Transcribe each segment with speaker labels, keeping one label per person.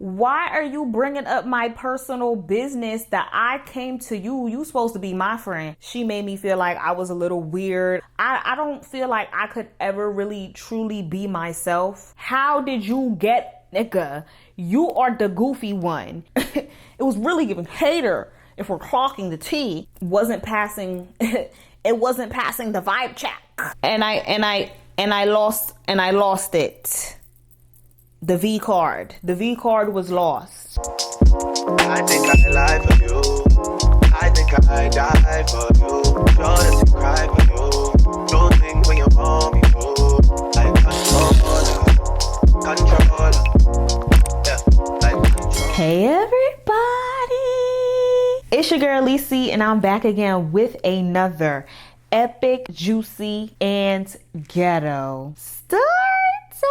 Speaker 1: Why are you bringing up my personal business that I came to you? You supposed to be my friend. She made me feel like I was a little weird. I don't feel like I could ever really truly be myself. How did you get, nigga? You are the goofy one. It was really giving hater. If we're clocking the T, wasn't passing. It wasn't passing the vibe check. And I lost it. The V card. The V card was lost.
Speaker 2: I think I lie for you. I think I die for you. Sure that you cry for you. Do things when you want me to. Like controller. Yeah, like controller.
Speaker 1: Hey everybody. It's your girl Lacey and I'm back again with another epic, juicy, and ghetto story time.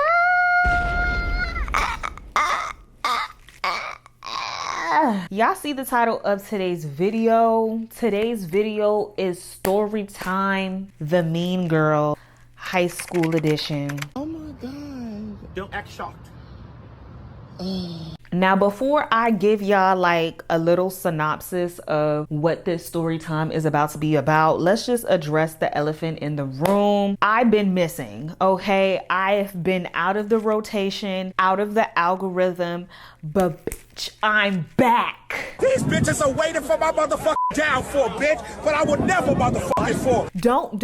Speaker 1: Y'all see the title of today's video. Today's video is Story Time, the Mean Girl High School Edition.
Speaker 2: Oh my God. Don't act shocked.
Speaker 1: Now, before I give y'all like a little synopsis of what this story time is about to be about, let's just address the elephant in the room. I've been missing, okay? I've been out of the rotation, out of the algorithm, but bitch, I'm back.
Speaker 3: These bitches are waiting for my motherfucking downfall, bitch, but I would never motherfucking fall.
Speaker 1: Don't.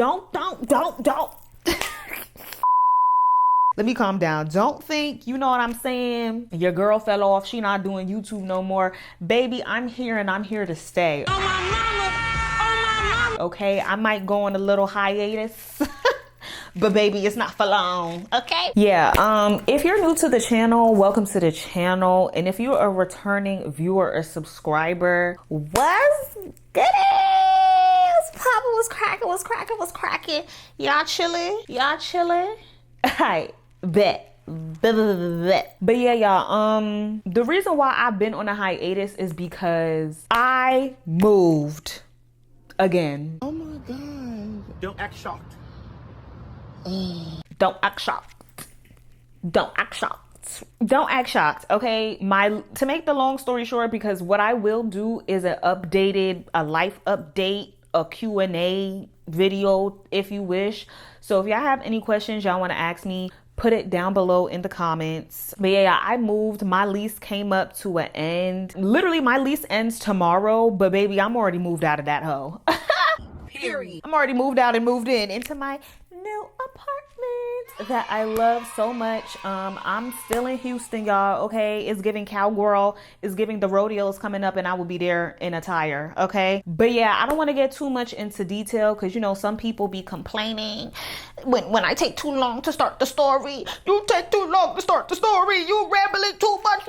Speaker 1: Let me calm down. Don't think, you know what I'm saying? Your girl fell off. She not doing YouTube no more. Baby, I'm here and I'm here to stay. Oh my mama. Okay, I might go on a little hiatus. But baby, it's not for long, okay? Yeah, if you're new to the channel, welcome to the channel. And if you're a returning viewer or subscriber, what's good? What's cracking? Y'all chilling? Alright, bet. But yeah, y'all, the reason why I've been on a hiatus is because I moved again.
Speaker 2: Oh my God.
Speaker 3: Don't act shocked.
Speaker 1: Don't act shocked, okay? To make the long story short, because what I will do is a life update, a Q&A video if you wish. So if y'all have any questions y'all want to ask me, put it down below in the comments. But yeah, I moved. My lease came up to an end. Literally, my lease ends tomorrow, but baby, I'm already moved out of that hoe. Period. I'm already moved out and moved into my new apartment that I love so much. I'm still in Houston, y'all, okay? It's giving cowgirl. It's giving the rodeos coming up and I will be there in attire, okay? But yeah, I don't want to get too much into detail because, you know, some people be complaining when I take too long to start the story. You take too long to start the story. You rambling too much.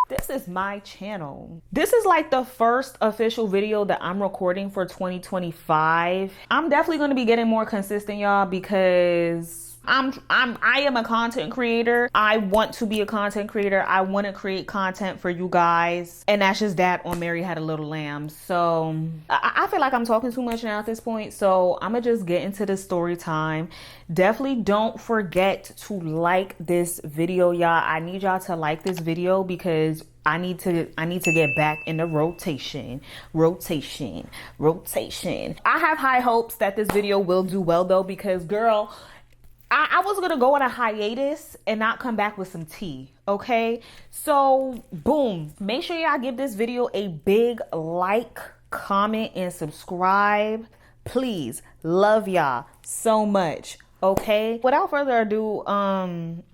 Speaker 1: This is my channel. This is like the first official video that I'm recording for 2025. I'm definitely going to be getting more consistent, y'all, because I am a content creator. I want to be a content creator. I want to create content for you guys. And that's just that on Mary Had a Little Lamb. So I feel like I'm talking too much now at this point. So I'm gonna just get into the story time. Definitely don't forget to like this video, y'all. I need y'all to like this video because I need to get back in the rotation. I have high hopes that this video will do well though, because girl, I was gonna go on a hiatus and not come back with some tea, okay? So boom, make sure y'all give this video a big like, comment, and subscribe. Please, love y'all so much. Okay, without further ado,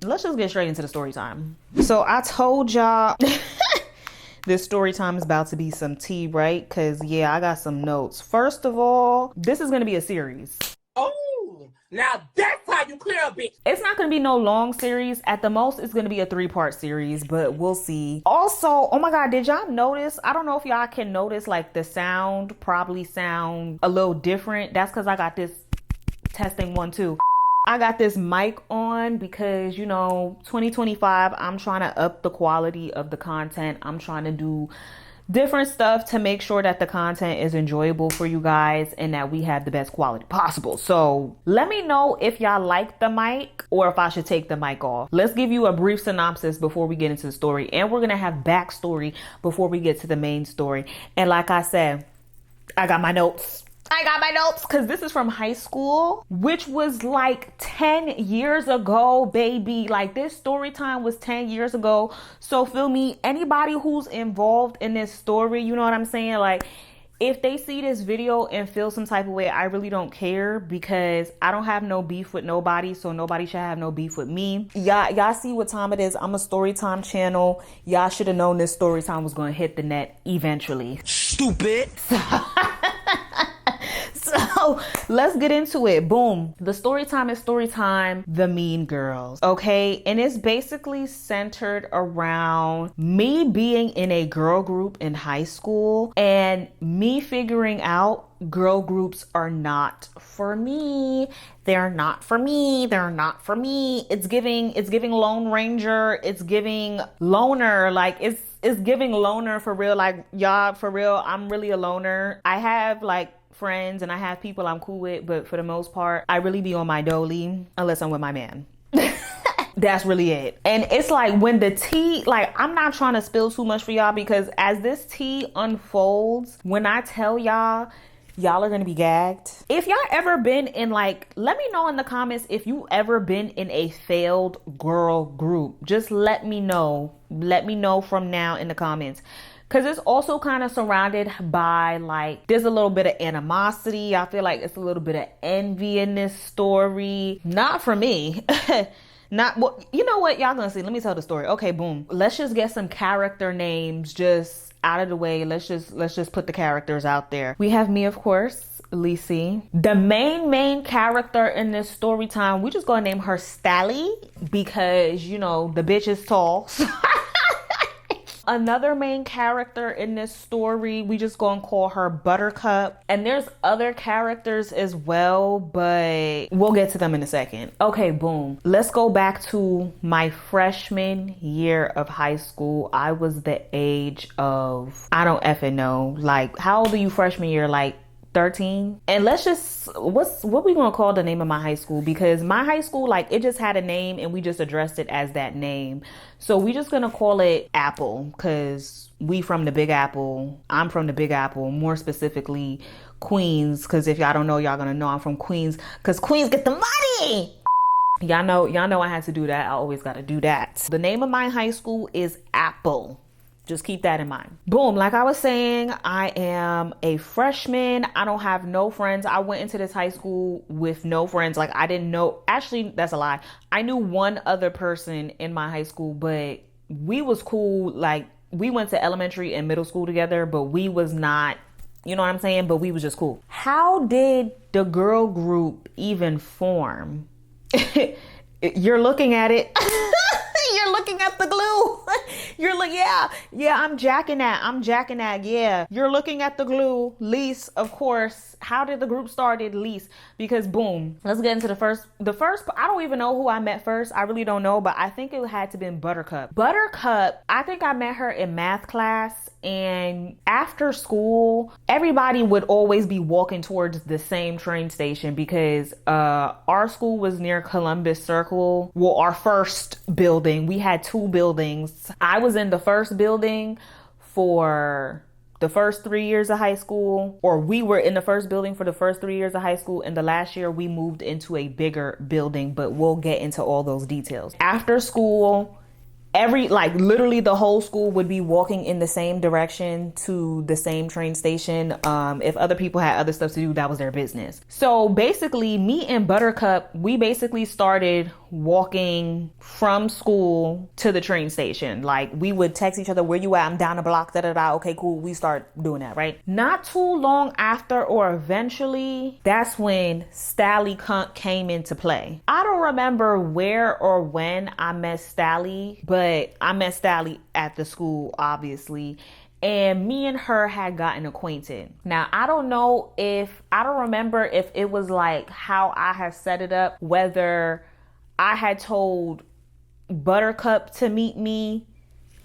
Speaker 1: let's just get straight into the story time. So I told y'all this story time is about to be some tea, right? Because yeah, I got some notes. First of all, this is gonna be a series.
Speaker 3: Oh, now that's how you clear a bitch.
Speaker 1: It's not gonna be no long series. At the most, it's gonna be a 3-part series, but we'll see. Also, oh my God, did y'all notice? I don't know if y'all can notice, like the sound probably sound a little different. That's because I got this testing 1, 2. I got this mic on because, you know, 2025, I'm trying to up the quality of the content. I'm trying to do different stuff to make sure that the content is enjoyable for you guys and that we have the best quality possible. So let me know if y'all like the mic or if I should take the mic off. Let's give you a brief synopsis before we get into the story, and we're gonna have backstory before we get to the main story. And like I said, I got my notes because this is from high school, which was like 10 years ago, baby. Like, this story time was 10 years ago. So feel me, anybody who's involved in this story, you know what I'm saying? Like, if they see this video and feel some type of way, I really don't care, because I don't have no beef with nobody, so nobody should have no beef with me. Y'all see what time it is. I'm a Storytime channel. Y'all should have known this Storytime was going to hit the net eventually.
Speaker 3: Stupid.
Speaker 1: So let's get into it. Boom. The Storytime is Storytime, the Mean Girls. Okay. And it's basically centered around me being in a girl group in high school and me figuring out girl groups are not for me. They're not for me. They're not for me. It's giving Lone Ranger. It's giving loner. Like, it's giving loner for real. Like, y'all, for real, I'm really a loner. I have like friends and I have people I'm cool with, but for the most part, I really be on my dolly unless I'm with my man. That's really it. And it's like, when the tea, like, I'm not trying to spill too much for y'all, because as this tea unfolds, when I tell y'all are gonna be gagged. If y'all ever been in, like, let me know in the comments if you ever been in a failed girl group. Just let me know. Let me know from now in the comments. Because it's also kind of surrounded by, like, there's a little bit of animosity. I feel like it's a little bit of envy in this story. Not for me. Not, well, you know what? Y'all gonna see. Let me tell the story. Okay, boom. Let's just get some character names just out of the way. Let's just put the characters out there. We have me, of course, Lacey. The main character in this story time, we just gonna name her Stally, because, you know, the bitch is tall. Another main character in this story, we just gonna call her Buttercup. And there's other characters as well, but we'll get to them in a second. Okay, boom. Let's go back to my freshman year of high school. I was the age of, I don't effing know. Like, how old are you freshman year? Like 13? And let's just, what we gonna call the name of my high school? Because my high school, like, it just had a name and we just addressed it as that name. So we just gonna call it Apple, because we from the Big Apple. I'm from the Big Apple, more specifically Queens, because if y'all don't know, y'all gonna know I'm from Queens, because Queens get the money. Y'all know I had to do that. I always gotta do that. The name of my high school is Apple. Just keep that in mind. Boom. Like I was saying, I am a freshman. I don't have no friends. I went into this high school with no friends. Like, I didn't know. Actually, that's a lie. I knew one other person in my high school, but we was cool. Like, we went to elementary and middle school together, but we was not, you know what I'm saying? But we was just cool. How did the girl group even form? You're looking at it. You're looking at the glue. You're like, yeah, I'm jacking that. Yeah, you're looking at the glue. Lease, of course. How did the group started? Lease. Because boom, let's get into the first, I don't even know who I met first. I really don't know, but I think it had to been Buttercup. Buttercup, I think I met her in math class, and after school, everybody would always be walking towards the same train station, because our school was near Columbus Circle. Well, our first building, we had two buildings. I was in the first building for the first 3 years of high school, or we were in the first building for the first 3 years of high school. And the last year we moved into a bigger building, but we'll get into all those details. After school, literally the whole school would be walking in the same direction to the same train station. If other people had other stuff to do, that was their business. So basically, me and Buttercup, we basically started walking from school to the train station. Like, we would text each other, where you at? I'm down the block, da-da-da. Okay, cool. We start doing that, right? Not too long after, or eventually, that's when Stally came into play. I don't remember where or when I met Stally, but I met Stally at the school, obviously. And me and her had gotten acquainted. Now, I don't remember if it was like how I had set it up, whether I had told Buttercup to meet me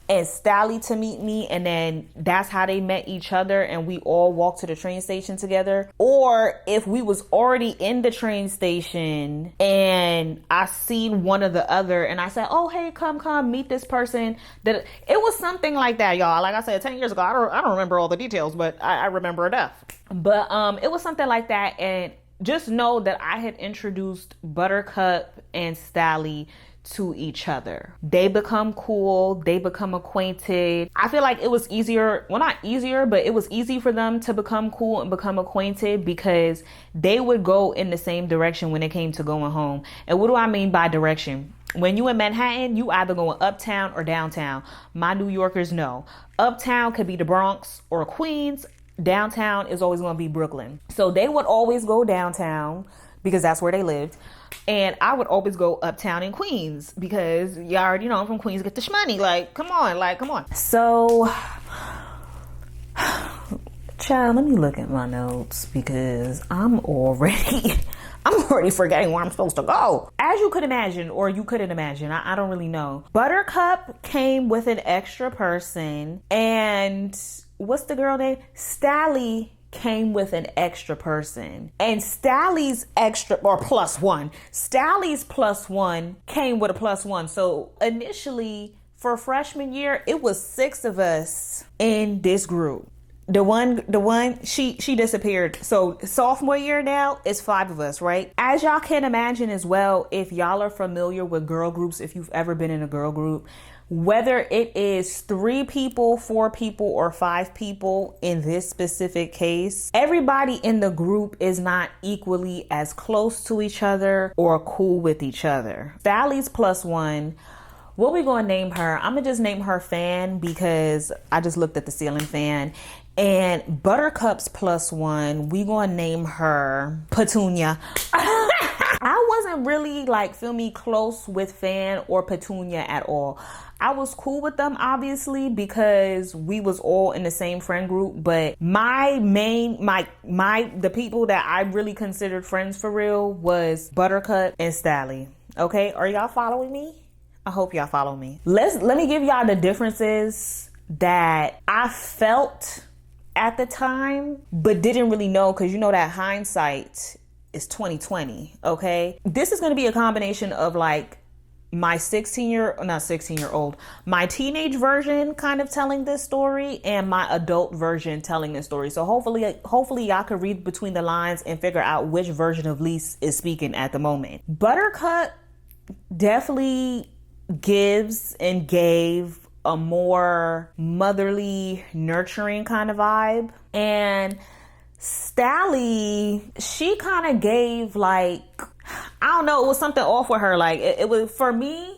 Speaker 1: and Stally to meet me, and then that's how they met each other and we all walked to the train station together, or if we was already in the train station and I seen one or the other and I said, oh hey, come meet this person. That it was something like that, y'all. Like I said, 10 years ago, I don't remember all the details, but I remember enough. But it was something like that. And just know that I had introduced Buttercup and Stally to each other. They become cool. They become acquainted. I feel like it was easier, well, not easier, but it was easy for them to become cool and become acquainted because they would go in the same direction when it came to going home. And what do I mean by direction? When you in Manhattan, you either going uptown or downtown. My New Yorkers know. Uptown could be the Bronx or Queens. Downtown is always going to be Brooklyn. So they would always go downtown because that's where they lived. And I would always go uptown in Queens because you already know I'm from Queens, get the shmoney. Like, come on. So, child, let me look at my notes because I'm already forgetting where I'm supposed to go. As you could imagine, or you couldn't imagine, I don't really know. Buttercup came with an extra person, and what's the girl name? Stally came with an extra person, and Stally's extra or plus one. Stally's plus one came with a plus one. So initially for freshman year, it was 6 of us in this group. The one she disappeared. So sophomore year now it's 5 of us, right? As y'all can imagine as well, if y'all are familiar with girl groups, if you've ever been in a girl group, whether it is 3 people, 4 people, or 5 people in this specific case, everybody in the group is not equally as close to each other or cool with each other. Sally's plus one. What we gonna name her? I'm gonna just name her Fan because I just looked at the ceiling fan. And Buttercup's plus one, we gonna name her Petunia. I wasn't really close with Fan or Petunia at all. I was cool with them obviously because we was all in the same friend group, but the people that I really considered friends for real was Buttercup and Stally. Okay, are y'all following me? I hope y'all follow me. Let me give y'all the differences that I felt at the time, but didn't really know, because you know that hindsight is 2020. Okay, this is going to be a combination of like my my teenage version kind of telling this story and my adult version telling this story. So hopefully y'all can read between the lines and figure out which version of Lece is speaking at the moment. Buttercup definitely gives and gave a more motherly, nurturing kind of vibe. And Stally, she kind of gave I don't know, it was something off with her. Like it was for me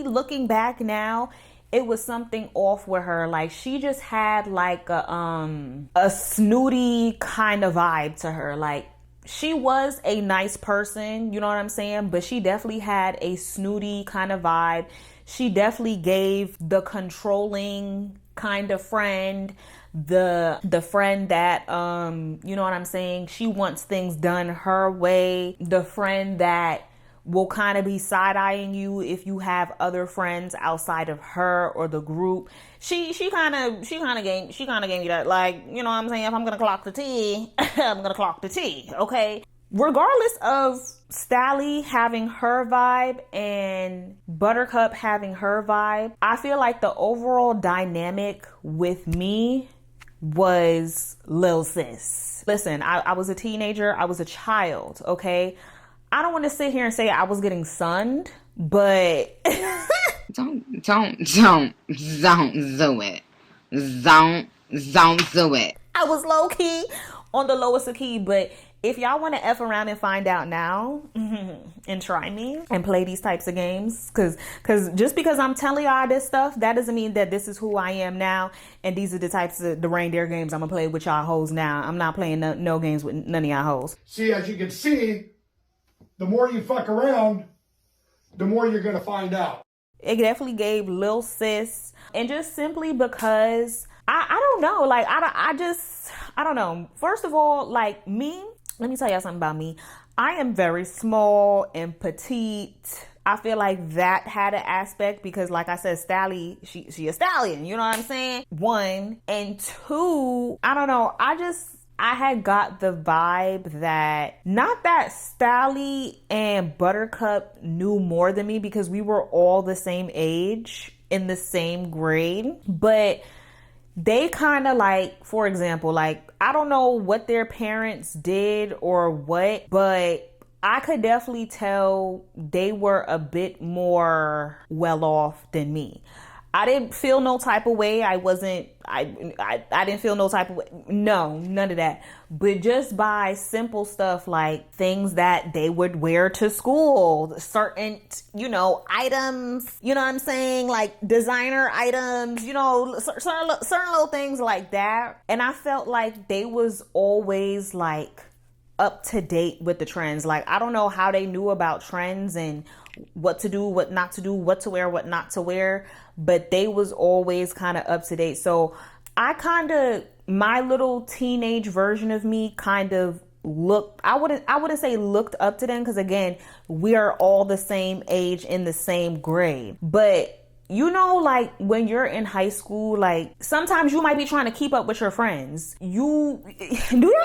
Speaker 1: looking back now, it was something off with her. Like she just had a snooty kind of vibe to her. Like she was a nice person, you know what I'm saying? But she definitely had a snooty kind of vibe. She definitely gave the controlling kind of friend, the friend that, you know what I'm saying? She wants things done her way. The friend that will kind of be side-eyeing you if you have other friends outside of her or the group. She kind of gave me that, like, you know what I'm saying? If I'm going to clock the T, I'm going to clock the T, okay? Regardless of Stally having her vibe and Buttercup having her vibe, I feel like the overall dynamic with me was Lil Sis. Listen, I was a teenager. I was a child, okay? I don't want to sit here and say I was getting sunned, but... Don't do it. Don't do it. I was low key on the lowest of key, but if y'all want to F around and find out now and try me and play these types of games, because just because I'm telling y'all this stuff, that doesn't mean that this is who I am now and these are the types of the reindeer games I'm going to play with y'all hoes now. I'm not playing no games with none of y'all hoes.
Speaker 3: See, as you can see, the more you fuck around, the more you're going to find out.
Speaker 1: It definitely gave Lil Sis, and just simply because I don't know, like I don't know. First of all, like me, let me tell y'all something about me. I am very small and petite I feel like that had an aspect because, like I said, Stally, she a stallion, you know what I'm saying? One. And two, I don't know, I had got the vibe that, not that Stally and Buttercup knew more than me because we were all the same age in the same grade, but they kind of like, for example, like, I don't know what their parents did or what, but I could definitely tell they were a bit more well off than me. I didn't feel no type of way. I didn't feel no type of way. No, none of that. But just by simple stuff like things that they would wear to school, certain, items, you know what I'm saying? Like designer items, certain little things like that. And I felt like they was always like up to date with the trends. Like, I don't know how they knew about trends and what to do, what not to do, what to wear, what not to wear, but they was always kind of up to date. So my little teenage version of me kind of looked, I wouldn't say looked up to them, because again, we are all the same age in the same grade. But like when you're in high school, like sometimes you might be trying to keep up with your friends. Do you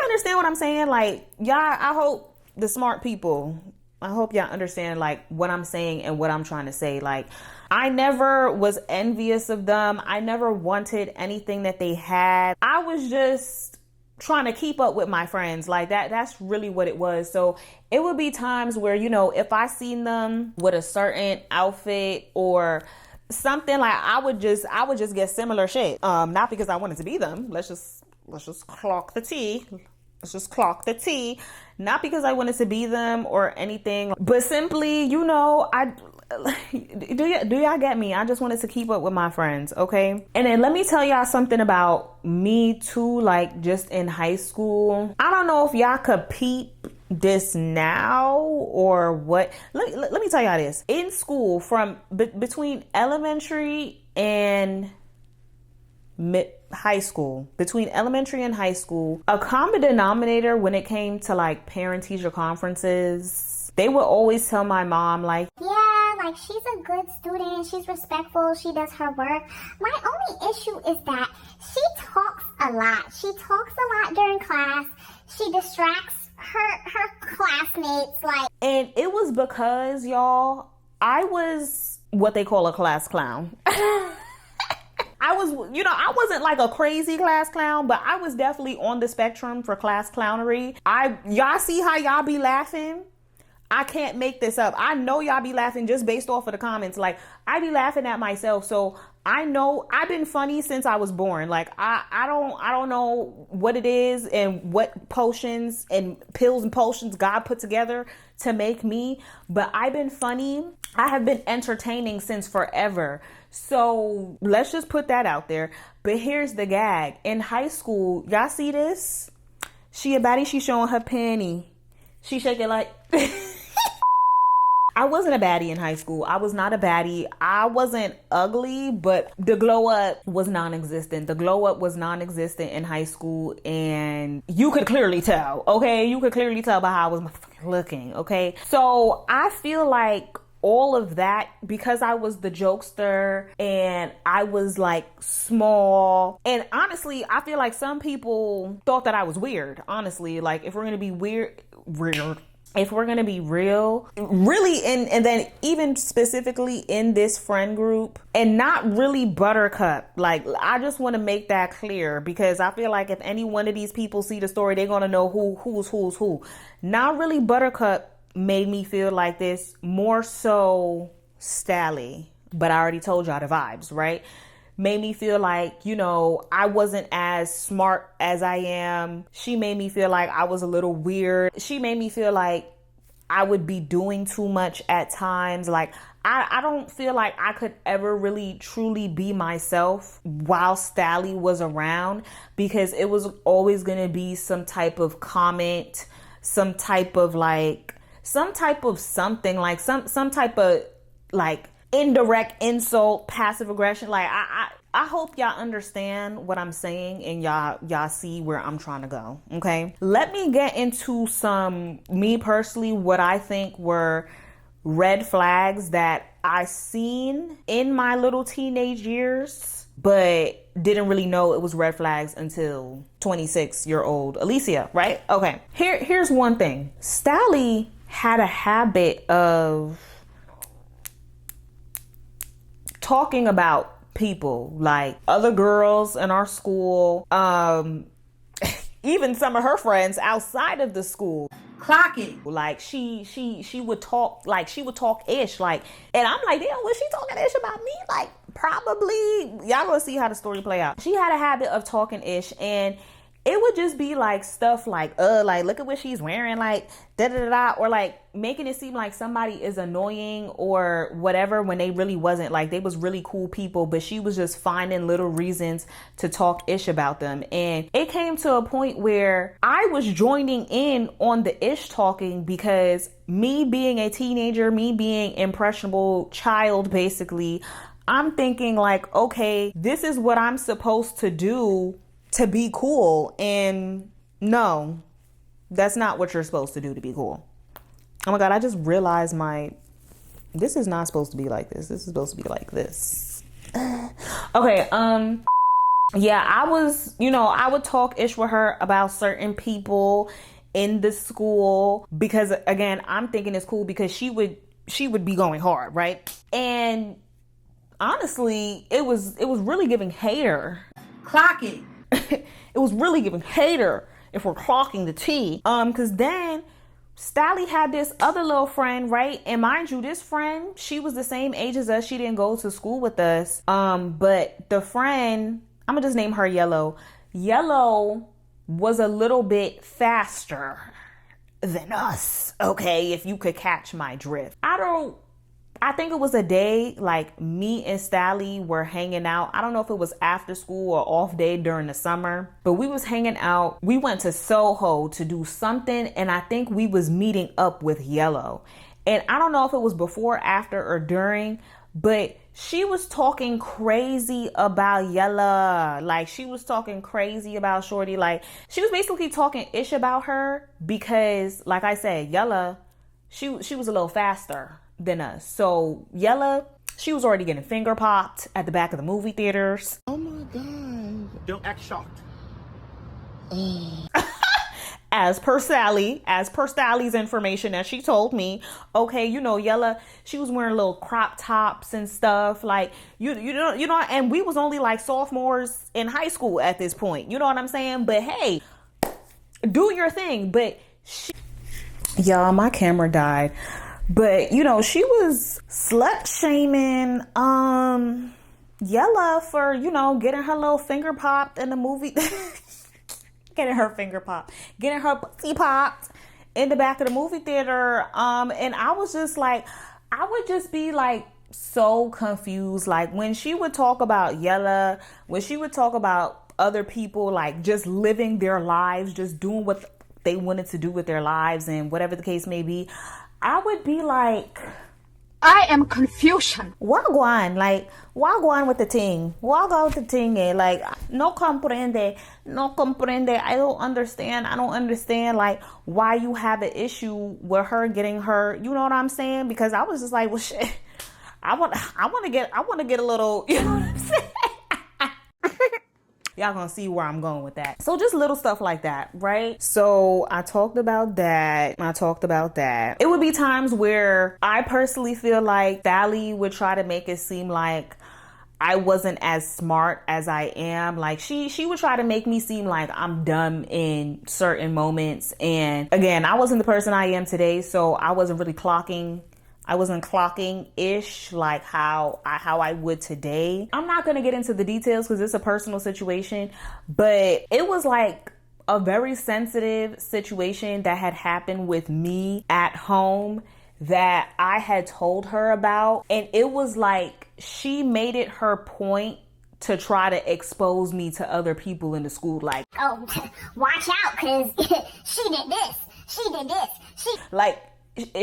Speaker 1: understand what I'm saying? Like, y'all, I hope the smart people, I hope y'all understand like what I'm saying and what I'm trying to say. Like, I never was envious of them. I never wanted anything that they had. I was just trying to keep up with my friends. Like that's really what it was. So it would be times where, if I seen them with a certain outfit or something, like I would just get similar shit. Not because I wanted to be them. Let's just clock the tea. Let's just clock the tea. Not because I wanted to be them or anything, but simply, do y'all get me? I just wanted to keep up with my friends, okay? And then let me tell y'all something about me too, like just in high school. I don't know if y'all could peep this now or what. Let me tell y'all this. In school, from between elementary and high school, a common denominator when it came to like parent-teacher conferences, they would always tell my mom like,
Speaker 4: yeah, like she's a good student, she's respectful, she does her work. My only issue is that she talks a lot. She talks a lot during class. She distracts her classmates, like. And
Speaker 1: it was because, y'all, I was what they call a class clown. I wasn't like a crazy class clown, but I was definitely on the spectrum for class clownery. Y'all see how y'all be laughing? I can't make this up. I know y'all be laughing just based off of the comments. Like, I be laughing at myself. So I know I've been funny since I was born. Like, I don't know what it is and what potions and pills and potions God put together to make me, but I've been funny. I have been entertaining since forever. So let's just put that out there. But here's the gag. In high school, y'all see this? She a baddie, she showing her panty. She shaking like... I wasn't a baddie in high school. I was not a baddie. I wasn't ugly, but the glow up was non-existent. The glow up was non-existent in high school, and you could clearly tell, okay? You could clearly tell by how I was looking, okay? So I feel like all of that, because I was the jokester and I was like small, and honestly, I feel like some people thought that I was weird, honestly. Like, if we're gonna be if we're going to be real, really, and then even specifically in this friend group, and not really Buttercup. Like, I just want to make that clear, because I feel like if any one of these people see the story, they're going to know who's who. Not really Buttercup made me feel like this, more so Stally. But I already told y'all the vibes, right? Made me feel like, I wasn't as smart as I am. She made me feel like I was a little weird. She made me feel like I would be doing too much at times. Like, I don't feel like I could ever really truly be myself while Stally was around, because it was always going to be some type of comment, some type of something, like some type of like indirect insult, passive aggression. Like, I hope y'all understand what I'm saying and y'all see where I'm trying to go. Okay. Let me get into me personally, what I think were red flags that I seen in my little teenage years, but didn't really know it was red flags until 26-year-old Alicia, right? Okay, here's one thing. Stally had a habit of talking about people, like other girls in our school, even some of her friends outside of the school.
Speaker 5: Clock it.
Speaker 1: Like she would talk, like she would talk ish, like, and I'm like, damn, was she talking ish about me? Like, probably. Y'all gonna see how the story play out. She had a habit of talking ish, and it would just be like stuff like look at what she's wearing, like da da da, or like making it seem like somebody is annoying or whatever, when they really wasn't. Like, they was really cool people, but she was just finding little reasons to talk ish about them. And it came to a point where I was joining in on the ish talking, because me being a teenager, me being impressionable child, basically, I'm thinking like, okay, this is what I'm supposed to do to be cool. And no, that's not what you're supposed to do to be cool. Oh my God, I just realized this is not supposed to be like this. This is supposed to be like this. Okay, yeah, I would talk ish with her about certain people in the school, because again, I'm thinking it's cool because she would be going hard, right? And honestly, it was really giving hater.
Speaker 5: Clock it.
Speaker 1: It was really giving hater, if we're clocking the T. Because then Stally had this other little friend, right? And mind you, this friend, she was the same age as us. She didn't go to school with us. But the friend, I'm gonna just name her Yellow. Yellow was a little bit faster than us, okay? If you could catch my drift. I think it was a day, like, me and Stally were hanging out. I don't know if it was after school or off day during the summer, but we was hanging out. We went to Soho to do something, and I think we was meeting up with Yellow. And I don't know if it was before, after, or during, but she was talking crazy about Yella. Like, she was talking crazy about Shorty. Like, she was basically talking ish about her because, like I said, Yella, she was a little faster than us. So Yella, she was already getting finger popped at the back of the movie theaters.
Speaker 2: Oh my God. Don't act shocked.
Speaker 1: As per Sally's information that she told me, okay, Yella, she was wearing little crop tops and stuff, like, you know, and we was only like sophomores in high school at this point, you know what I'm saying? But hey, do your thing. But y'all, my camera died. But, she was slut shaming Yella for, getting her little finger popped in the movie. Getting her pussy popped in the back of the movie theater. And I was just like, I would just be like so confused. Like, when she would talk about Yella, when she would talk about other people, like just living their lives, just doing what they wanted to do with their lives and whatever the case may be, I would be like,
Speaker 5: I am confusion.
Speaker 1: Wagwan, like, wagwan with the thing. Wagwan with the thing, eh? Like, no comprende. I don't understand, like, why you have an issue with her getting her, you know what I'm saying? Because I was just like, well, shit, I want to get a little, you know what I'm saying? Y'all gonna see where I'm going with that. So just little stuff like that, right? So I talked about that. It would be times where I personally feel like Sally would try to make it seem like I wasn't as smart as I am. Like, she would try to make me seem like I'm dumb in certain moments. And again, I wasn't the person I am today, so I wasn't clocking ish like how I would today. I'm not going to get into the details because it's a personal situation, but it was like a very sensitive situation that had happened with me at home that I had told her about. And it was like she made it her point to try to expose me to other people in the school. Like,
Speaker 4: oh, watch out, because she did this.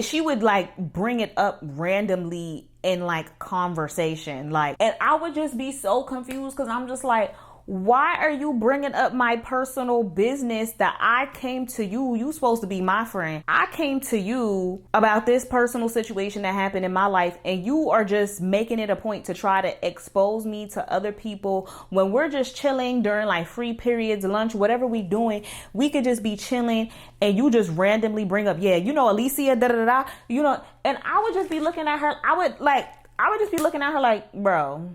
Speaker 1: She would like bring it up randomly in like conversation, like, and I would just be so confused because I'm just like, why are you bringing up my personal business that I came to you? You supposed to be my friend. I came to you about this personal situation that happened in my life, and you are just making it a point to try to expose me to other people when we're just chilling during like free periods, lunch, whatever we doing. We could just be chilling and you just randomly bring up, yeah, you know, Alicia, da da da, you know, and I would just be looking at her. I would just be looking at her like, bro.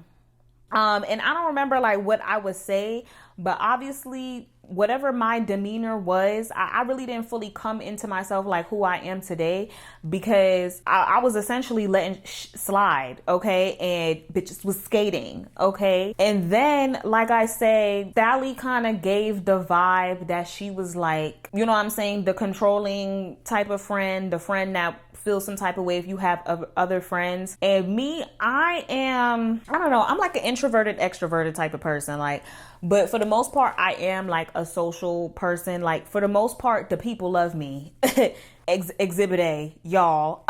Speaker 1: And I don't remember like what I would say, but obviously whatever my demeanor was, I really didn't fully come into myself like who I am today, because I was essentially letting slide, okay? And bitches was skating, okay? And then, like I say, Sally kind of gave the vibe that she was like, you know what I'm saying, the controlling type of friend, the friend that feel some type of way if you have other friends. And me, I don't know, I'm like an introverted, extroverted type of person. Like, but for the most part, I am like a social person. Like, for the most part, the people love me. Exhibit A, y'all.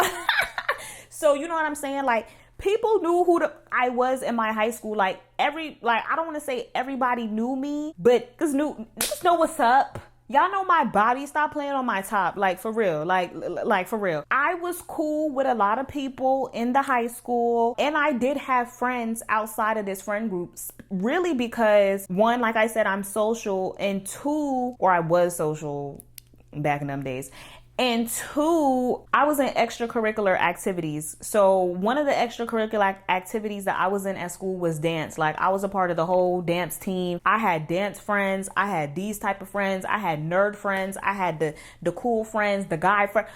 Speaker 1: So, you know what I'm saying? Like, people knew who I was in my high school. Like, I don't want to say everybody knew me, but niggas know what's up. Y'all know my body. Stop playing on my top. Like, for real. Like for real. I was cool with a lot of people in the high school. And I did have friends outside of this friend group. Really because, one, like I said, I'm social. And two, or I was social back in them days. And two, I was in extracurricular activities. So one of the extracurricular activities that I was in at school was dance. Like, I was a part of the whole dance team. I had dance friends. I had these type of friends. I had nerd friends. I had the cool friends, the guy friend.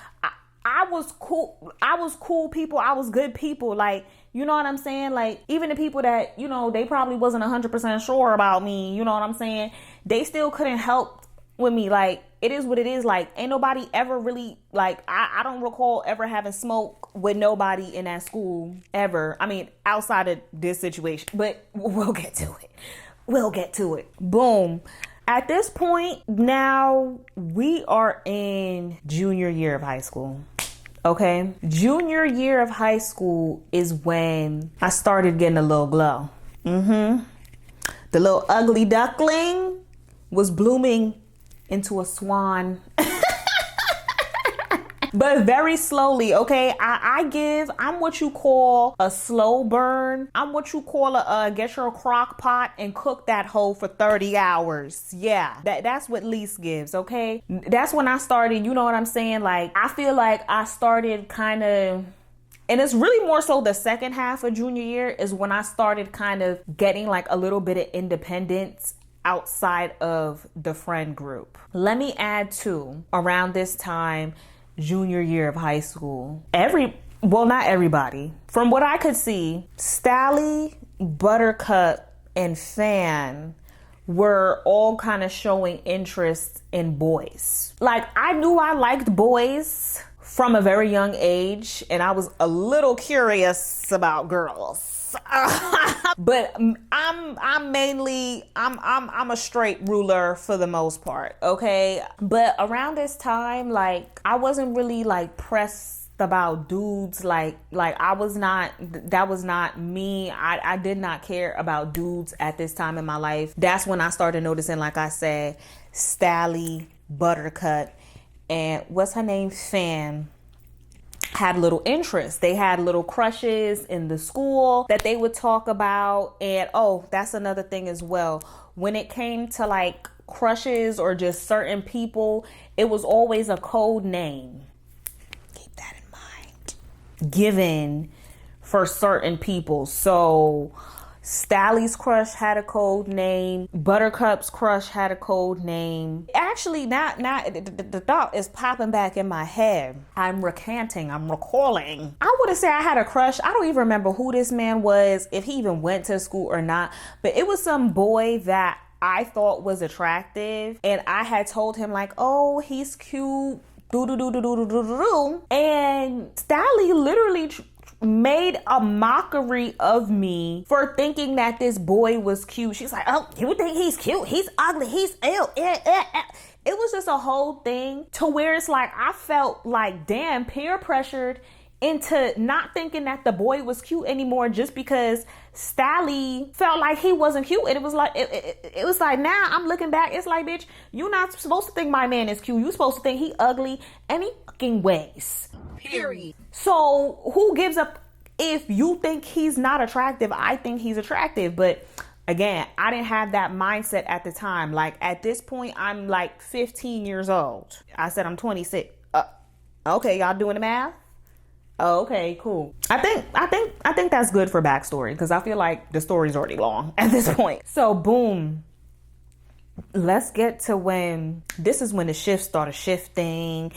Speaker 1: I was cool. I was cool people. I was good people. Like, you know what I'm saying? Like, even the people that, you know, they probably wasn't 100% sure about me. You know what I'm saying? They still couldn't help with me. Like, it is what it is. Like, ain't nobody ever really, like, I don't recall ever having smoke with nobody in that school ever. I mean, outside of this situation, but we'll get to it. We'll get to it. Boom. At this point, now we are in junior year of high school. Okay. Junior year of high school is when I started getting a little glow. The little ugly duckling was blooming into a swan. But very slowly, okay? I'm what you call a slow burn. I'm what you call get your crock pot and cook that hoe for 30 hours. Yeah, that's what lease gives, okay? That's when I started, you know what I'm saying? Like, I feel like I started kind of, and it's really more so the second half of junior year is when I started kind of getting like a little bit of independence outside of the friend group. Let me add too, around this time, junior year of high school, not everybody, from what I could see, Stally, Buttercup, and Fan were all kind of showing interest in boys. Like, I knew I liked boys from a very young age, and I was a little curious about girls. But I'm a straight ruler for the most part, okay? But around this time, like, I wasn't really like pressed about dudes. Like that was not me. I did not care about dudes at this time in my life. That's when I started noticing, like I said, Stally, Buttercup, and what's her name? Fan had little interest. They had little crushes in the school that they would talk about. And that's another thing as well. When it came to like crushes or just certain people, it was always a code name. Keep that in mind. Given for certain people. So Stally's crush had a code name. Buttercup's crush had a code name. Actually, now the thought is popping back in my head. I'm recanting. I'm recalling. I wouldn't say I had a crush. I don't even remember who this man was, if he even went to school or not. But it was some boy that I thought was attractive. And I had told him like, oh, he's cute. And Stally literally made a mockery of me for thinking that this boy was cute. She's like, oh, you think he's cute? He's ugly. He's ill. It was just a whole thing to where it's like I felt like, damn, peer pressured into not thinking that the boy was cute anymore just because Stally felt like he wasn't cute. And it was like, it was like, now I'm looking back, it's like, bitch, you're not supposed to think my man is cute. You're supposed to think he ugly any fucking ways.
Speaker 5: Period.
Speaker 1: So who gives up if you think he's not attractive? I think he's attractive. But again, I didn't have that mindset at the time. Like at this point, I'm like 15 years old. I said I'm 26. Okay, y'all doing the math? Oh, okay, cool. I think that's good for backstory because I feel like the story's already long at this point. So boom. Let's get to when this is when the shifts started shifting.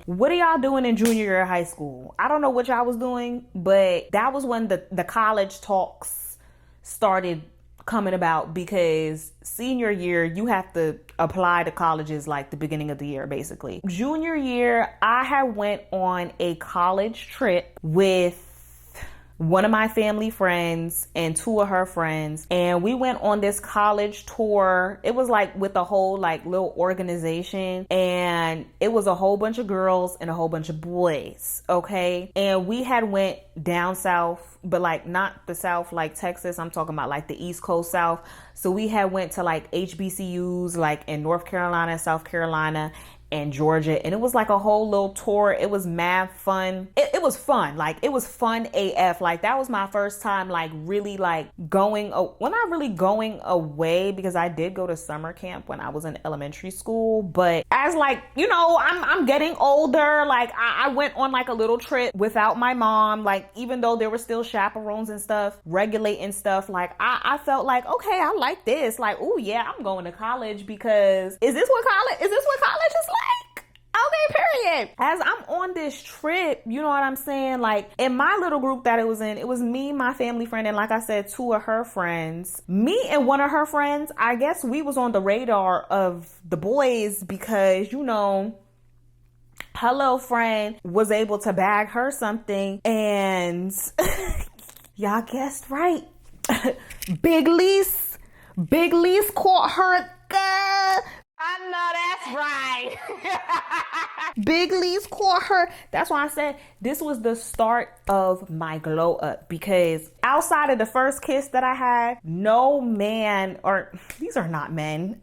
Speaker 1: What are y'all doing in junior year of high school? I don't know what y'all was doing, but that was when the college talks started coming about, because senior year you have to apply to colleges like the beginning of the year basically. Junior year I had went on a college trip with one of my family friends and two of her friends, and we went on this college tour. It was like with a whole like little organization, and it was a whole bunch of girls and a whole bunch of boys, okay? And we had went down south, but like not the south like Texas, I'm talking about like the East Coast South. So we had went to like HBCUs like in North Carolina, South Carolina, and Georgia, and it was like a whole little tour. It was mad fun. It was fun. Like it was fun AF. Like that was my first time like really like going, well, not really going away, because I did go to summer camp when I was in elementary school, but as like, you know, I'm getting older, like I went on like a little trip without my mom, like even though there were still chaperones and stuff regulating stuff, like I felt like, okay, I like this, like, oh yeah, I'm going to college, because is this what college is like? Okay, period. As I'm on this trip, you know what I'm saying? Like in my little group that it was in, it was me, my family friend, and like I said, two of her friends. Me and one of her friends, I guess we was on the radar of the boys because, you know, her little friend was able to bag her something, and y'all guessed right. Big Lise caught her.
Speaker 5: I know that's right.
Speaker 1: Big Lise caught her. That's why I said this was the start of my glow up, because outside of the first kiss that I had, no man, or these are not men,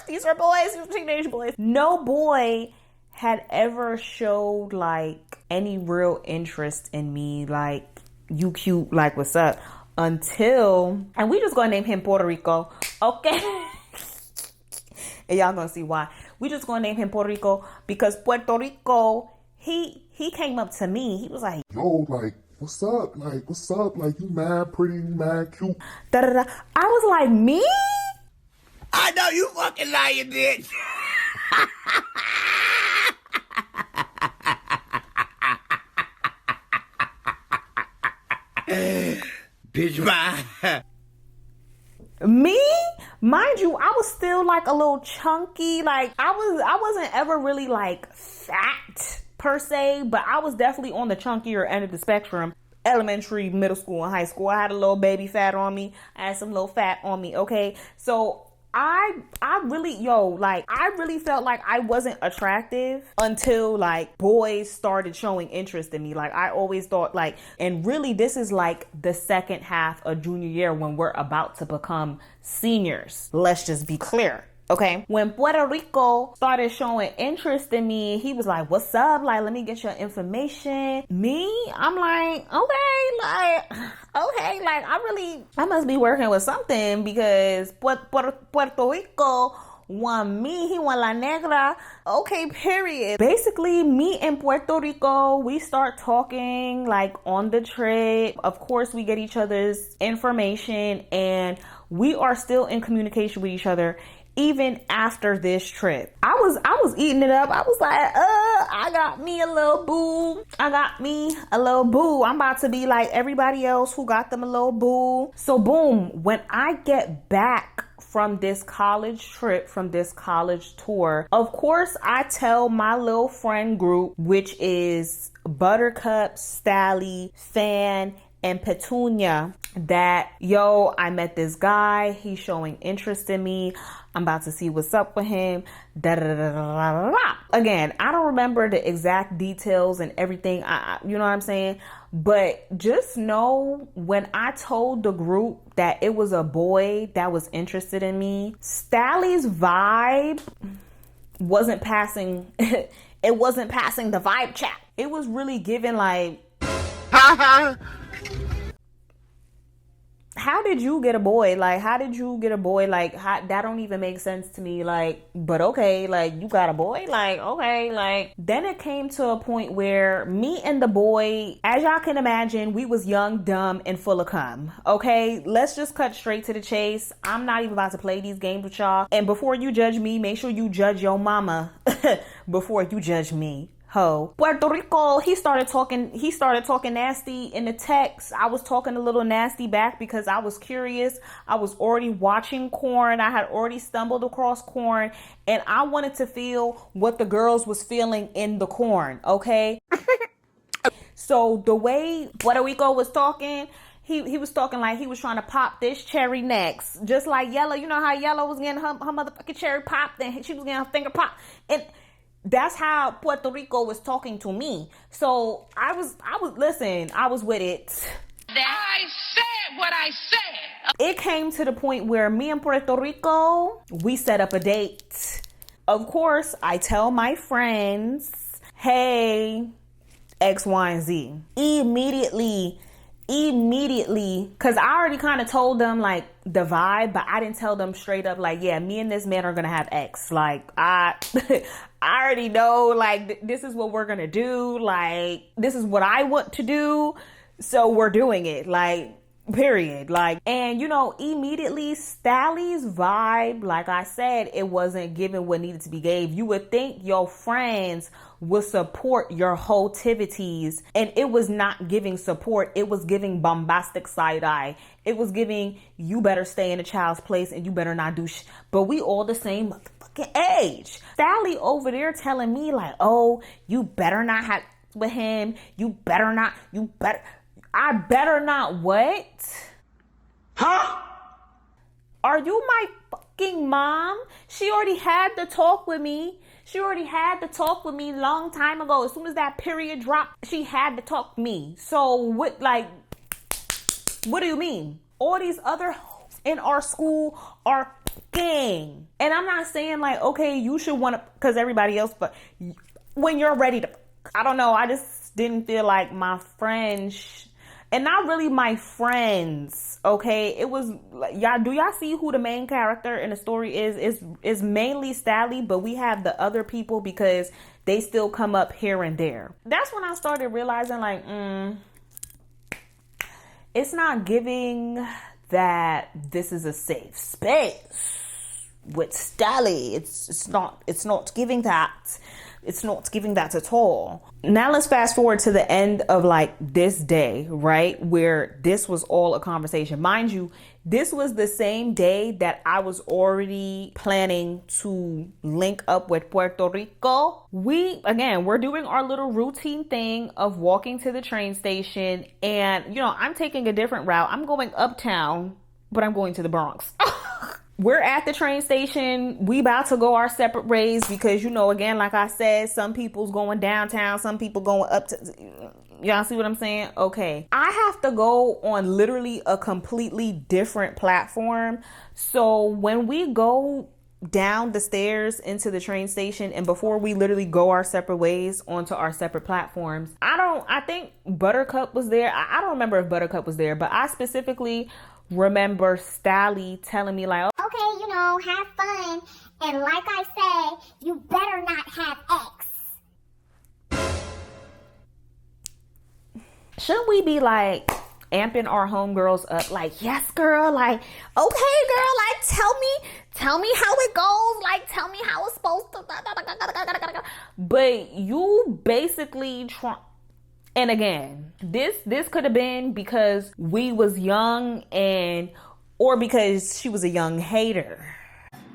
Speaker 1: these are boys, these are teenage boys. No boy had ever showed like any real interest in me, like, you cute, like, what's up, until, and we just gonna name him Puerto Rico, okay? And y'all gonna see why. We just gonna name him Puerto Rico, because Puerto Rico, he came up to me. He was like,
Speaker 6: yo, like, what's up? Like, you mad pretty, you mad cute.
Speaker 1: Da da da. I was like, me?
Speaker 7: I know you fucking lying, bitch. Bitch, bye.
Speaker 1: Me? Mind you, I was still like a little chunky. Like I wasn't ever really like fat per se, but I was definitely on the chunkier end of the spectrum. Elementary, middle school, and high school, I had a little baby fat on me. I had some little fat on me. Okay, so I really felt like I wasn't attractive until like boys started showing interest in me. Like I always thought like, and really this is like the second half of junior year when we're about to become seniors. Let's just be clear. Okay, when Puerto Rico started showing interest in me, he was like, what's up? Like, let me get your information. Me? I'm like, okay, like, I must be working with something, because Puerto Rico want me, he want la negra. Okay, period. Basically, me and Puerto Rico, we start talking like on the trip. Of course, we get each other's information, and we are still in communication with each other even after this trip. I was eating it up. I was like, I got me a little boo. I'm about to be like everybody else who got them a little boo. So boom, when I get back from this college trip, from this college tour, of course I tell my little friend group, which is Buttercup, Stally, Fan, and Petunia that, yo, I met this guy. He's showing interest in me. I'm about to see what's up with him. Da, da, da, da, da, da. Again, I don't remember the exact details and everything. You know what I'm saying? But just know when I told the group that it was a boy that was interested in me, Stallie's vibe wasn't passing. It wasn't passing the vibe check. It was really giving like, how did you get a boy? Like, how did you get a boy? Like, that don't even make sense to me. Like, but okay, like, you got a boy? Like, okay, like, then it came to a point where me and the boy, as y'all can imagine, we was young, dumb, and full of cum. Okay, let's just cut straight to the chase. I'm not even about to play these games with y'all. And before you judge me, make sure you judge your mama before you judge me. Ho. Puerto Rico, he started talking nasty in the text. I was talking a little nasty back because I was curious. I was already watching Corn. I had already stumbled across Corn, and I wanted to feel what the girls was feeling in the Corn, okay? So the way Puerto Rico was talking, he was talking like he was trying to pop this cherry next. Just like Yellow. You know how Yellow was getting her motherfucking cherry popped and she was getting her finger popped. And that's how Puerto Rico was talking to me. So I was with it.
Speaker 5: I said what I said.
Speaker 1: It came to the point where me and Puerto Rico, we set up a date. Of course, I tell my friends, hey, X, Y, and Z. Immediately, because I already kind of told them like the vibe, but I didn't tell them straight up like, yeah, me and this man are gonna have X. Like, I already know, like, this is what we're gonna do. Like, this is what I want to do, so we're doing it. Like, period. Like, and you know, immediately Stallie's vibe, like I said, it wasn't giving what needed to be gave. You would think your friends would support your whole activities, and it was not giving support. It was giving bombastic side eye. It was giving, you better stay in a child's place and you better not do but we all the same motherfucking age. Stallie over there telling me like, oh, you better not have with him. I better not what?
Speaker 7: Huh?
Speaker 1: Are you my fucking mom? She already had the talk with me. Long time ago. As soon as that period dropped, she had to talk to me. So what, like, what do you mean? All these other hoes in our school are gang. And I'm not saying like, okay, you should want to, because everybody else, but when you're ready to, I don't know. I just didn't feel like my friends, and not really my friends, okay? It was, y'all, do y'all see who the main character in the story is? It's mainly Stallie, but we have the other people because they still come up here and there. That's when I started realizing like, it's not giving that this is a safe space with Stallie. It's not giving that. It's not giving that at all. Now let's fast forward to the end of like this day, right? Where this was all a conversation. Mind you, this was the same day that I was already planning to link up with Puerto Rico. We're doing our little routine thing of walking to the train station, and you know, I'm taking a different route. I'm going uptown, but I'm going to the Bronx. We're at the train station. We about to go our separate ways because, you know, again, like I said, some people's going downtown, some people going up to, y'all see what I'm saying? Okay. I have to go on literally a completely different platform. So when we go down the stairs into the train station and before we literally go our separate ways onto our separate platforms, I think Buttercup was there. I don't remember if Buttercup was there, but I specifically remember Stallie telling me like,
Speaker 4: okay, you know, have fun. And like I said, you better not have X.
Speaker 1: Shouldn't we be like amping our homegirls up? Like, yes, girl. Like, okay, girl. Like, tell me how it goes. Like, tell me how it's supposed to. But you basically try. And again, this could have been because we was young or because she was a young hater.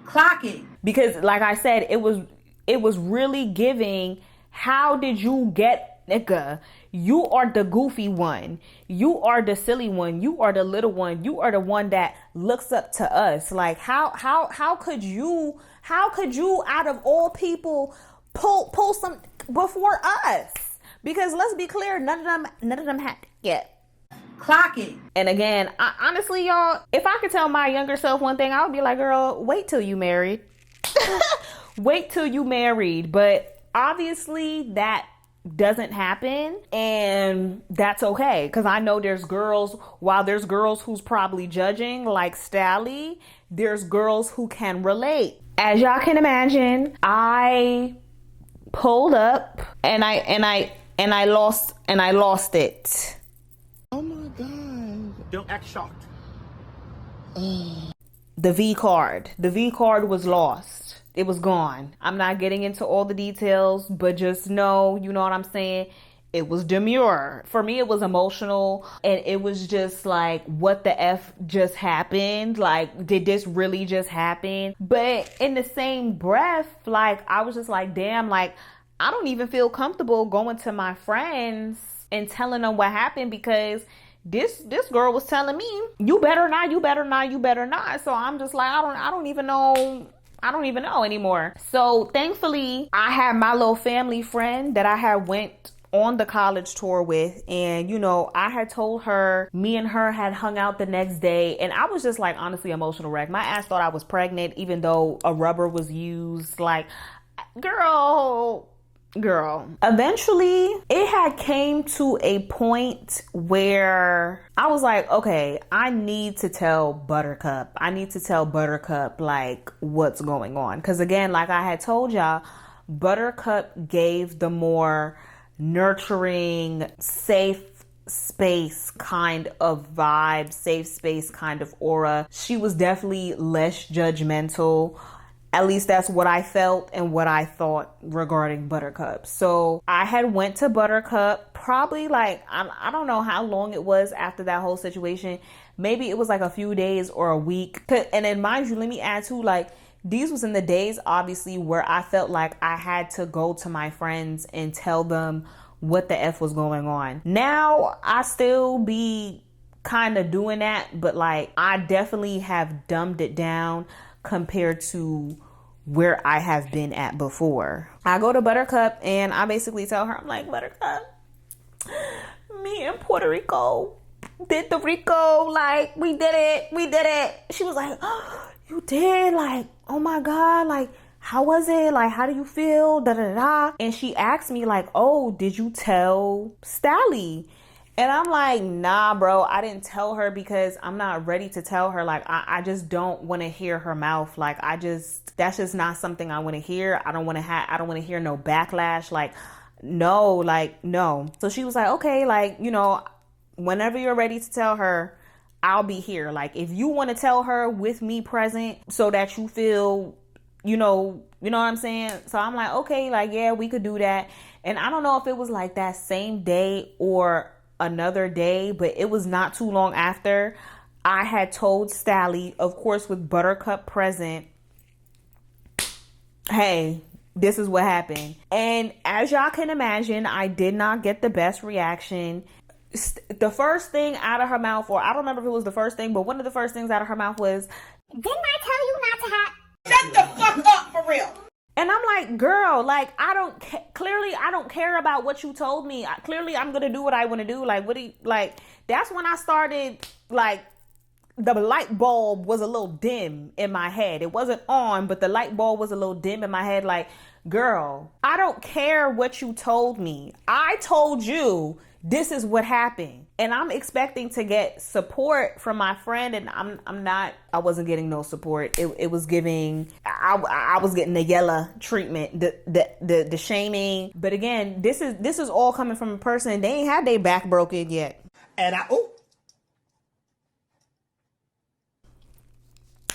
Speaker 5: Clock it.
Speaker 1: Because like I said, it was really giving, how did you get, nigga? You are the goofy one. You are the silly one. You are the little one. You are the one that looks up to us. Like how could you out of all people pull some before us? Because let's be clear, none of them had yet.
Speaker 5: Clock it.
Speaker 1: And again, honestly, y'all, if I could tell my younger self one thing, I would be like, girl, wait till you married. Wait till you married. But obviously that doesn't happen, and that's okay, because I know there's girls, while there's girls who's probably judging like Stally, there's girls who can relate. As y'all can imagine, I pulled up and I lost it.
Speaker 7: Oh my God. Don't act shocked.
Speaker 1: The V card was lost. It was gone. I'm not getting into all the details, but just know, you know what I'm saying? It was demure. For me, it was emotional, and it was just like, what the F just happened? Like, did this really just happen? But in the same breath, like, I was just like, damn, like, I don't even feel comfortable going to my friends and telling them what happened, because this girl was telling me, you better not. So I'm just like, I don't even know anymore. So thankfully, I had my little family friend that I had went on the college tour with, and you know, I had told her, me and her had hung out the next day, and I was just like, honestly, emotional wreck. My ass thought I was pregnant, even though a rubber was used. Like, girl. Eventually, it had came to a point where I was like, okay, I need to tell Buttercup. Like, what's going on. Because again, like I had told y'all, Buttercup gave the more nurturing, safe space kind of vibe, safe space kind of aura. She was definitely less judgmental. At least that's what I felt and what I thought regarding Buttercup. So I had went to Buttercup probably like, I don't know how long it was after that whole situation. Maybe it was like a few days or a week. And then mind you, let me add too, like, these was in the days, obviously, where I felt like I had to go to my friends and tell them what the F was going on. Now, I still be kind of doing that, but like, I definitely have dumbed it down compared to where I have been at before. I go to Buttercup and I basically tell her, I'm like, Buttercup, me and Puerto Rico did the Rico, like, we did it. She was like, oh, you did? Like, oh my God, like, how was it? Like, how do you feel? Da da da. And she asked me like, oh, did you tell Stally? And I'm like, nah, bro, I didn't tell her because I'm not ready to tell her. Like, I just don't want to hear her mouth. Like, that's just not something I want to hear. I don't want to hear no backlash. Like, no. So she was like, okay, like, you know, whenever you're ready to tell her, I'll be here. Like, if you want to tell her with me present so that you feel, you know what I'm saying? So I'm like, okay, like, yeah, we could do that. And I don't know if it was like that same day or another day, but it was not too long after I had told Stally, of course with Buttercup present, hey, this is what happened. And as y'all can imagine, I did not get the best reaction. The first thing out of her mouth, or I don't remember if it was the first thing, but one of the first things out of her mouth was,
Speaker 4: didn't I tell you not to have...
Speaker 5: Shut the fuck up for real.
Speaker 1: And I'm like, girl, like, clearly I don't care about what you told me. Clearly I'm going to do what I want to do. Like, that's when I started, like, the light bulb was a little dim in my head. It wasn't on, but the light bulb was a little dim in my head. Like, girl, I don't care what you told me. I told you this is what happened. And I'm expecting to get support from my friend, and I wasn't getting no support. It was giving, I was getting the yellow treatment, the shaming. But again, this is all coming from a person, they ain't had their back broken yet.
Speaker 7: And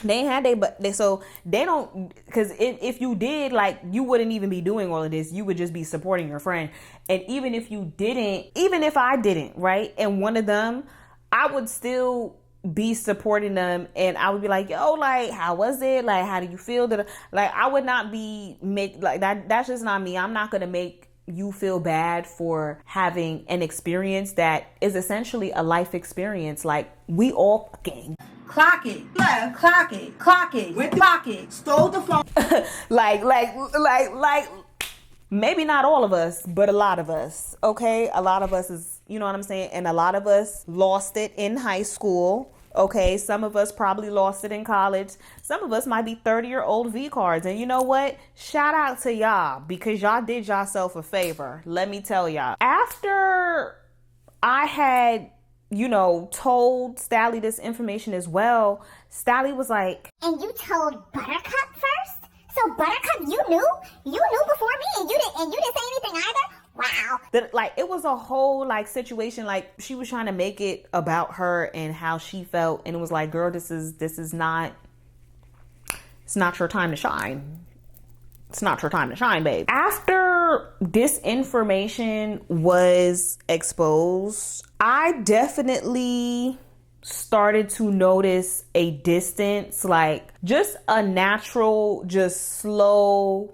Speaker 1: They ain't had so they don't, because if you did, like, you wouldn't even be doing all of this. You would just be supporting your friend. And even if you didn't, even if I didn't, right, and one of them, I would still be supporting them, and I would be like, yo, like, how was it? Like, how do you feel? Like, I would not be like that. That's just not me. I'm not gonna make you feel bad for having an experience that is essentially a life experience. Like, we all fucking
Speaker 5: Clock it. Yeah, clock it. Clock it. With clock it. Stole the phone.
Speaker 1: like maybe not all of us, but a lot of us. Okay, a lot of us is, you know what I'm saying? And a lot of us lost it in high school. Okay, some of us probably lost it in college. Some of us might be 30-year-old V cards. And you know what? Shout out to y'all, because y'all did yourself a favor. Let me tell y'all. After I had, told Stally this information as well, Stally was like,
Speaker 4: And you told Buttercup first? So Buttercup, you knew before me, and you didn't say anything either? Wow.
Speaker 1: that, like, it was a whole like situation. Like, she was trying to make it about her and how she felt, and it was like, girl, this is not, it's not your time to shine. It's not your time to shine, babe. After this information was exposed, I definitely started to notice a distance, like just a natural, just slow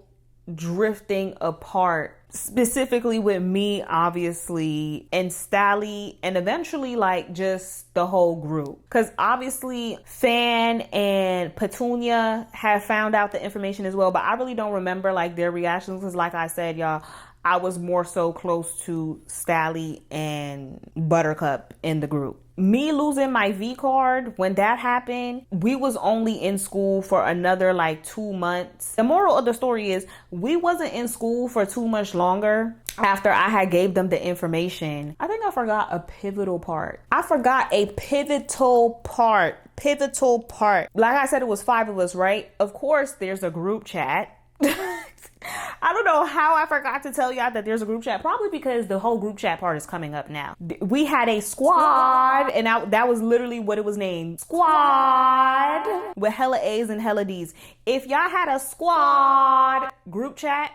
Speaker 1: drifting apart, specifically with me, obviously, and Stally, and eventually like just the whole group. Because obviously Fan and Petunia have found out the information as well, but I really don't remember like their reactions, because like I said, y'all, I was more so close to Stally and Buttercup in the group. Me losing my V card, when that happened, we was only in school for another like 2 months. The moral of the story is, we wasn't in school for too much longer after I had gave them the information. I think I forgot a pivotal part. Pivotal part. Like I said, it was 5 of us, right? Of course, there's a group chat. I don't know how I forgot to tell y'all that there's a group chat. Probably because the whole group chat part is coming up now. We had a squad, and that was literally what it was named. Squad. With hella A's and hella D's. If y'all had a squad group chat,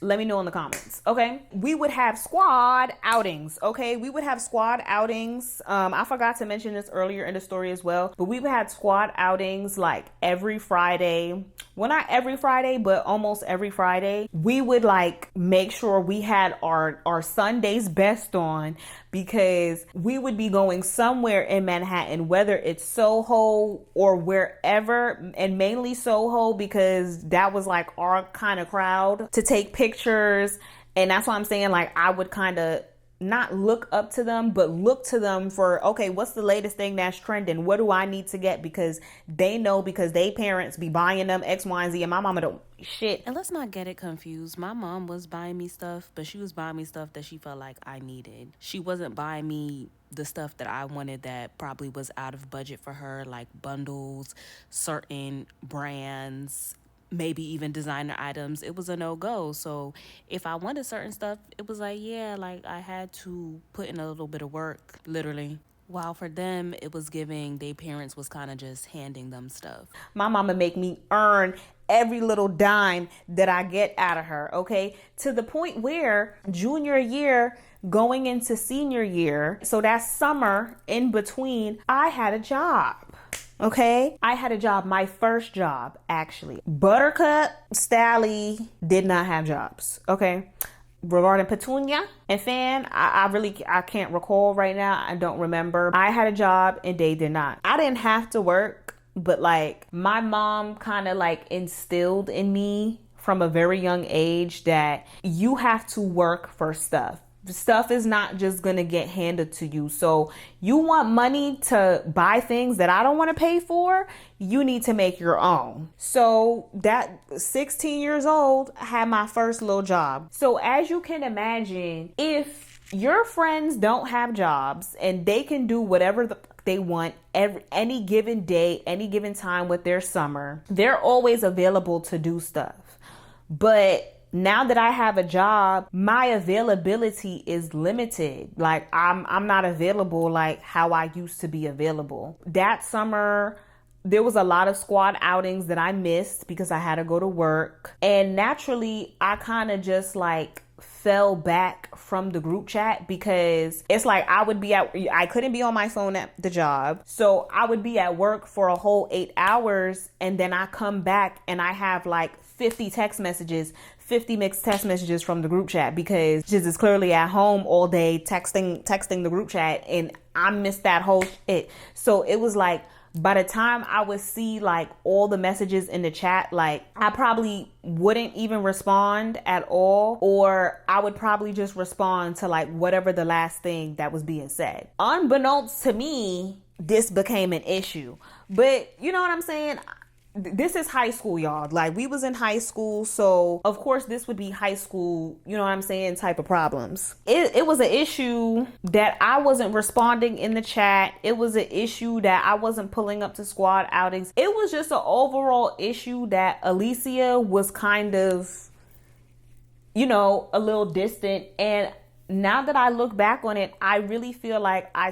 Speaker 1: let me know in the comments, okay? We would have squad outings, okay? We would have squad outings. I forgot to mention this earlier in the story as well, but we would have squad outings like every Friday. Well, not every Friday, but almost every Friday. We would like make sure we had our Sunday's best on, because we would be going somewhere in Manhattan, whether it's Soho or wherever, and mainly Soho, because that was like our kind of crowd to take pictures. And that's why I'm saying, like, I would kind of not look up to them, but look to them for, okay, what's the latest thing that's trending? What do I need to get? Because they know, because they parents be buying them X, Y, and Z, and my mama don't shit.
Speaker 8: And let's not get it confused. My mom was buying me stuff, but she was buying me stuff that she felt like I needed. She wasn't buying me the stuff that I wanted that probably was out of budget for her, like bundles, certain brands, maybe even designer items. It was a no-go. So if I wanted certain stuff, it was like, yeah, like I had to put in a little bit of work, literally. While for them, it was giving, their parents was kind of just handing them stuff.
Speaker 1: My mama make me earn every little dime that I get out of her, okay? To the point where junior year going into senior year, so that summer in between, I had a job. Okay, I had a job, my first job, actually. Buttercup, Stally did not have jobs, okay? Regarding Petunia and Fan, I can't recall right now. I don't remember. I had a job and they did not. I didn't have to work, but like my mom kind of like instilled in me from a very young age that you have to work for stuff. Stuff is not just gonna get handed to you. So you want money to buy things that I don't want to pay for, you need to make your own. So that 16 years old, I had my first little job. So as you can imagine, if your friends don't have jobs and they can do whatever they want any given day, any given time with their summer, they're always available to do stuff. But now that I have a job, my availability is limited. Like I'm not available like how I used to be available. That summer, there was a lot of squad outings that I missed because I had to go to work. And naturally, I kind of just like fell back from the group chat, because it's like I couldn't be on my phone at the job. So I would be at work for a whole 8 hours, and then I come back and I have like 50 text messages, 50 mixed text messages from the group chat because Jiz is clearly at home all day texting the group chat, and I missed that whole shit. So it was like, by the time I would see like all the messages in the chat, like I probably wouldn't even respond at all, or I would probably just respond to like whatever the last thing that was being said. Unbeknownst to me, this became an issue. But you know what I'm saying? This is high school, y'all. Like, we was in high school, so of course this would be high school, you know what I'm saying, type of problems. It was an issue that I wasn't responding in the chat. It was an issue that I wasn't pulling up to squad outings. It was just an overall issue that Alicia was kind of, you know, a little distant. And now that I look back on it, I really feel like I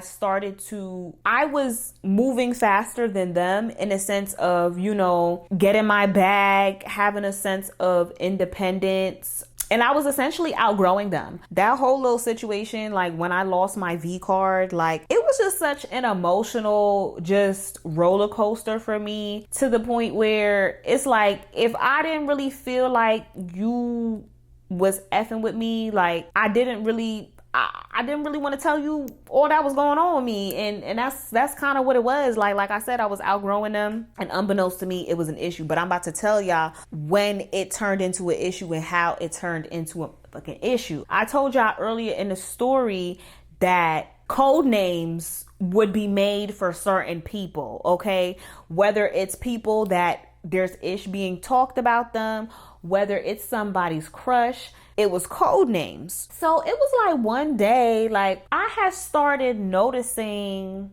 Speaker 1: was moving faster than them in a sense of, you know, getting my bag, having a sense of independence. And I was essentially outgrowing them. That whole little situation, like when I lost my V card, like it was just such an emotional, just roller coaster for me, to the point where it's like, if I didn't really feel like you was effing with me, like I didn't really want to tell you all that was going on with me, and that's kind of what it was. Like I said, I was outgrowing them, and unbeknownst to me, it was an issue. But I'm about to tell y'all when it turned into an issue and how it turned into a fucking issue. I told y'all earlier in the story that code names would be made for certain people, okay? Whether it's people that there's ish being talked about them, whether it's somebody's crush, it was code names. So it was like one day, like I had started noticing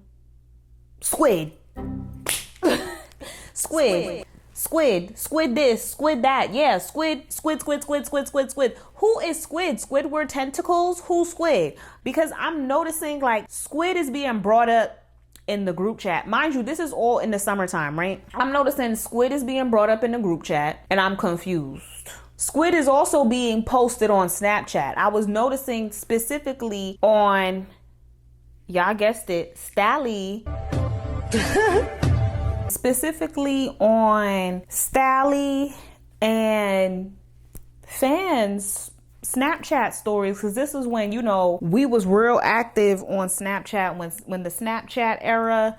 Speaker 1: squid. Squid this, squid that. Yeah, squid. Who is squid? Squidward tentacles? Who's squid? Because I'm noticing like squid is being brought up in the group chat. Mind you, this is all in the summertime, right? I'm noticing squid is being brought up in the group chat, and I'm confused. Squid is also being posted on Snapchat. I was noticing specifically on, y'all guessed it, Stally. Specifically on Stally and fans' Snapchat stories, because this is when, you know, we was real active on Snapchat when the Snapchat era.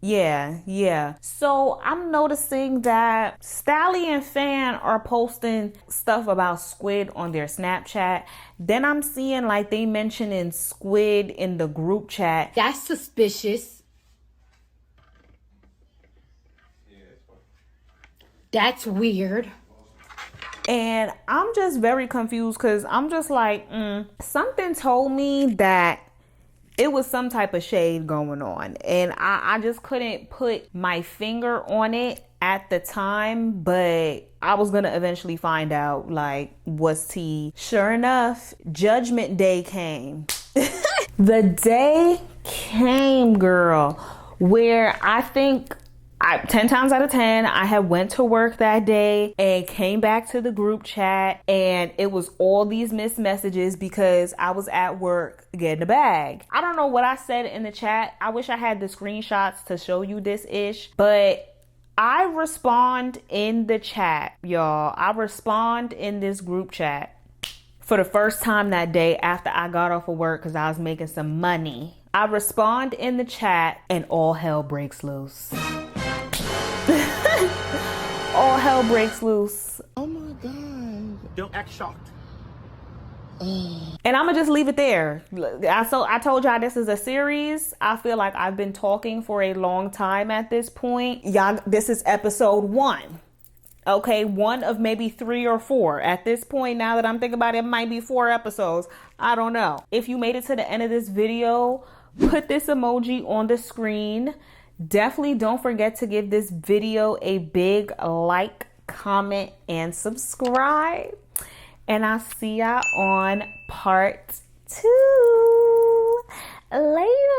Speaker 1: Yeah. So I'm noticing that Stally and Fan are posting stuff about squid on their Snapchat. Then I'm seeing like they mentioning squid in the group chat.
Speaker 9: That's suspicious. That's weird.
Speaker 1: And I'm just very confused because I'm just like, something told me that it was some type of shade going on. And I just couldn't put my finger on it at the time, but I was going to eventually find out like what's tea. Sure enough, Judgment Day came. The day came, girl, where I think 10 times out of 10, I had went to work that day and came back to the group chat, and it was all these missed messages because I was at work getting a bag. I don't know what I said in the chat. I wish I had the screenshots to show you this ish, but I respond in the chat, y'all. I respond in this group chat for the first time that day after I got off of work because I was making some money. I respond in the chat and all hell breaks loose. All hell breaks loose.
Speaker 6: Oh my God.
Speaker 7: Don't act shocked.
Speaker 1: And I'm gonna just leave it there. I told y'all this is a series. I feel like I've been talking for a long time at this point. Y'all, this is episode 1. Okay, 1 of maybe 3 or 4. At this point, now that I'm thinking about it, it might be 4 episodes. I don't know. If you made it to the end of this video, put this emoji on the screen. Definitely don't forget to give this video a big like, comment, and subscribe. And I'll see y'all on part 2. Later.